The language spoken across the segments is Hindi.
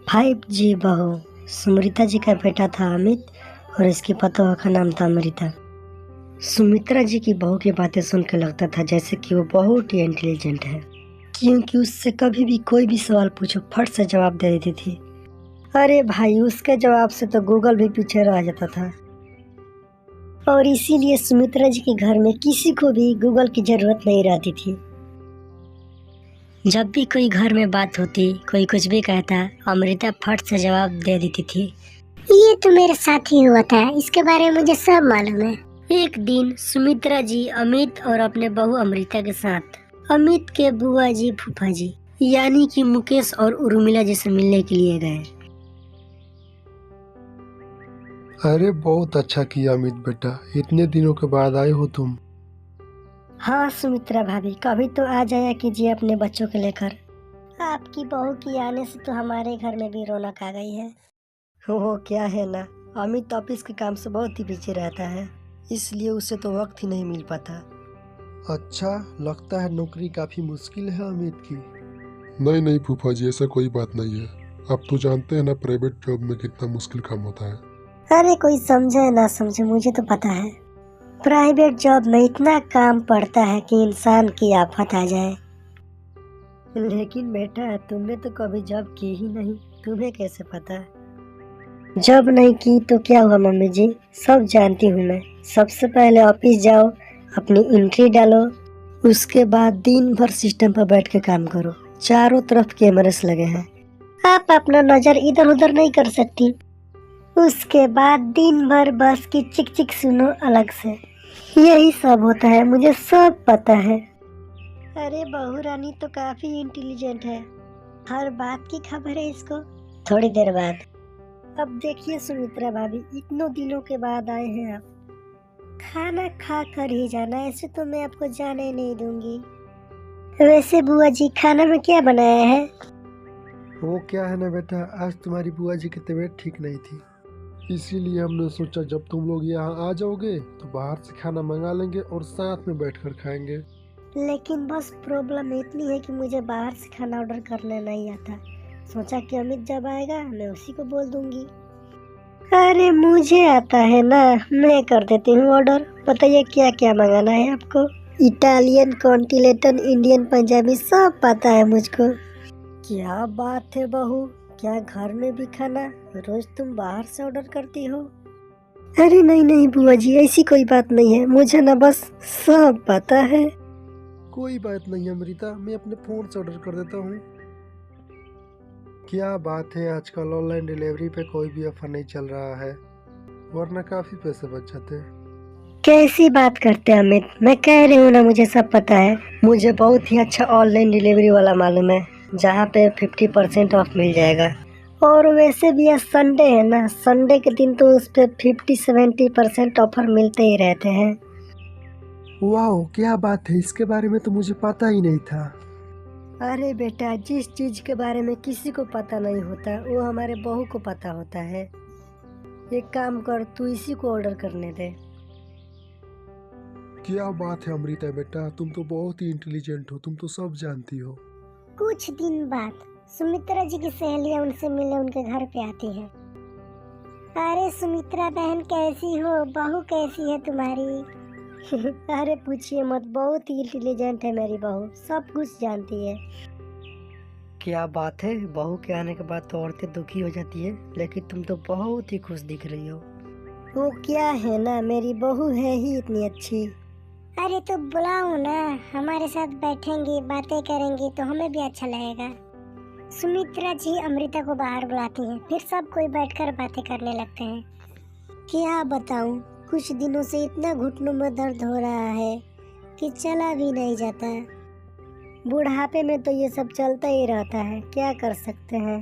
5G बहू सुमित्रा जी का बेटा था अमित और इसकी पतोह का नाम था अमृता। सुमित्रा जी की बहू की बातें सुनकर लगता था जैसे कि वो बहुत ही इंटेलिजेंट है, क्योंकि उससे कभी भी कोई भी सवाल पूछो फट से जवाब दे देती थी। अरे भाई, उसके जवाब से तो गूगल भी पीछे रह जाता था। और इसीलिए सुमित्रा जी के घर में किसी को भी गूगल की जरूरत नहीं रहती थी। जब भी कोई घर में बात होती, कोई कुछ भी कहता, अमृता फट से जवाब दे देती थी। ये तो मेरे साथ ही हुआ था, इसके बारे में मुझे सब मालूम है। एक दिन सुमित्रा जी अमित और अपने बहू अमृता के साथ अमित के बुआ जी फूफा जी यानी कि मुकेश और उर्मिला जी से मिलने के लिए गए। अरे बहुत अच्छा किया अमित बेटा, इतने दिनों के बाद आए हो तुम। हाँ सुमित्रा भाभी, कभी तो आ जाया कीजिए अपने बच्चों को लेकर। आपकी बहू की आने से तो हमारे घर में भी रौनक आ गई है। वो क्या है ना, अमित ऑफिस के काम से बहुत ही बिजी रहता है, इसलिए उसे तो वक्त ही नहीं मिल पाता। अच्छा, लगता है नौकरी काफी मुश्किल है अमित की। नहीं नहीं फूफा जी, ऐसा कोई बात नहीं है। आप तो जानते हैं ना प्राइवेट जॉब में कितना मुश्किल काम होता है। अरे कोई समझे ना समझे, मुझे तो पता है। प्राइवेट जॉब में इतना काम पड़ता है कि इंसान की आफत आ जाए। लेकिन बेटा, तुमने तो कभी जॉब की ही नहीं, तुम्हें कैसे पता? जॉब नहीं की तो क्या हुआ मम्मी जी, सब जानती हूँ मैं। सबसे पहले ऑफिस जाओ, अपनी एंट्री डालो, उसके बाद दिन भर सिस्टम पर बैठ के काम करो। चारों तरफ कैमरेस लगे हैं, आप अपना नजर इधर उधर नहीं कर सकती। उसके बाद दिन भर बस की चिक चिक सुनो अलग से। यही सब होता है, मुझे सब पता है। अरे बहू रानी तो काफी इंटेलिजेंट है, हर बात की खबर है इसको। थोड़ी देर बाद, अब देखिए सुमित्रा भाभी, इतनों दिनों के बाद आए हैं आप, खाना खा कर ही जाना, ऐसे तो मैं आपको जाने नहीं दूंगी। वैसे बुआ जी, खाना में क्या बनाया है? वो क्या है ना बेटा, आज तुम्हारी बुआ जी की तबीयत ठीक नहीं थी, इसीलिए हमने सोचा जब तुम लोग यहाँ आ जाओगे तो बाहर से खाना मंगा लेंगे और साथ में बैठकर खाएंगे। लेकिन बस प्रॉब्लम इतनी है कि मुझे बाहर से खाना ऑर्डर करने नहीं आता। सोचा कि अमित जब आएगा मैं उसी को बोल दूंगी। अरे मुझे आता है ना, मैं कर देती हूँ ऑर्डर। बताइए क्या क्या मंगाना है आपको? इटालियन, कॉन्टिनेंटल, इंडियन, पंजाबी सब पता है मुझको। क्या बात है बहू, क्या घर में भी खाना रोज तुम बाहर से ऑर्डर करती हो? अरे नहीं नहीं बुआ जी, ऐसी कोई बात नहीं है, मुझे ना बस सब पता है। कोई बात नहीं अमृता, मैं अपने फोन से ऑर्डर कर देता हूँ। क्या बात है, आजकल ऑनलाइन डिलीवरी पे कोई भी ऑफर नहीं चल रहा है, वरना काफी पैसे बच जाते हैं। कैसी बात करते हैं अमित, मैं कह रही हूँ ना मुझे सब पता है। मुझे बहुत ही अच्छा ऑनलाइन डिलीवरी वाला मालूम है, जहाँ पे 50% ऑफ मिल जाएगा। और वैसे भी आज संडे है ना, संडे के दिन तो उस पे 50-70% ऑफर मिलते ही रहते हैं। वाह क्या बात है, इसके बारे में तो मुझे पता ही नहीं था। अरे बेटा, जिस चीज के बारे में किसी को पता नहीं होता वो हमारे बहू को पता होता है। एक काम कर, तू इसी को ऑर्डर करने दे। क्या बात है अमृता बेटा, तुम तो बहुत ही इंटेलिजेंट हो, तुम तो सब जानती हो। कुछ दिन बाद सुमित्रा जी की सहेलियां उनसे मिलने उनके घर पे आती है। अरे सुमित्रा बहन कैसी हो, बहू कैसी है तुम्हारी? अरे पूछिए मत, बहुत ही इंटेलिजेंट है मेरी बहू, सब कुछ जानती है। क्या बात है, बहू के आने के बाद तो औरतें दुखी हो जाती है, लेकिन तुम तो बहुत ही खुश दिख रही हो। वो क्या है ना, मेरी बहू है ही इतनी अच्छी। अरे तो बुलाओ ना, हमारे साथ बैठेंगी, बातें करेंगी तो हमें भी अच्छा लगेगा। सुमित्रा जी अमृता को बाहर बुलाती हैं, फिर सब कोई बैठकर बातें करने लगते हैं। क्या बताऊं, कुछ दिनों से इतना घुटनों में दर्द हो रहा है कि चला भी नहीं जाता। बुढ़ापे में तो ये सब चलता ही रहता है, क्या कर सकते हैं।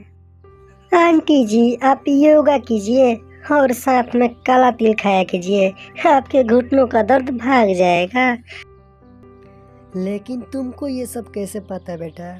आंटी जी, आप योगा कीजिए और साथ में काला तिल खाया कीजिए, आपके घुटनों का दर्द भाग जाएगा। लेकिन तुमको ये सब कैसे पता बेटा?